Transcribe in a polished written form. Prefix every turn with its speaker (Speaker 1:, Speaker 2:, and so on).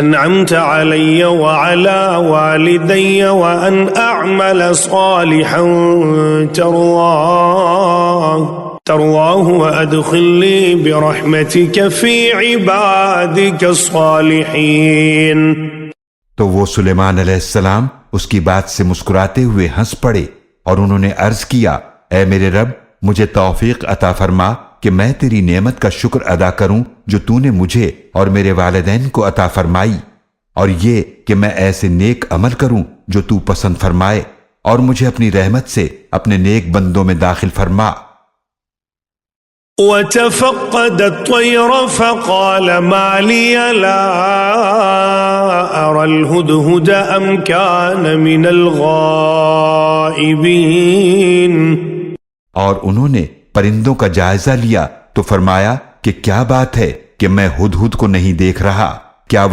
Speaker 1: أنعمت علي وعلى والدي وأن أعمل صالحا ترضاه وأدخلني برحمتك في عبادك الصالحين.
Speaker 2: تو وہ سلیمان علیہ السلام اس کی بات سے مسکراتے ہوئے ہنس پڑے اور انہوں نے عرض کیا، اے میرے رب، مجھے توفیق عطا فرما کہ میں تیری نعمت کا شکر ادا کروں جو تو نے مجھے اور میرے والدین کو عطا فرمائی، اور یہ کہ میں ایسے نیک عمل کروں جو تو پسند فرمائے، اور مجھے اپنی رحمت سے اپنے نیک بندوں میں داخل فرما.
Speaker 1: وتفقد الطير فقال ما لي لا أرى الهدهد أم كان من الغائبين.
Speaker 2: اور انہوں نے پرندوں کا جائزہ لیا تو فرمایا کہ کیا بات ہے کہ میں ہدہد کو نہیں دیکھ رہا، کیا وہ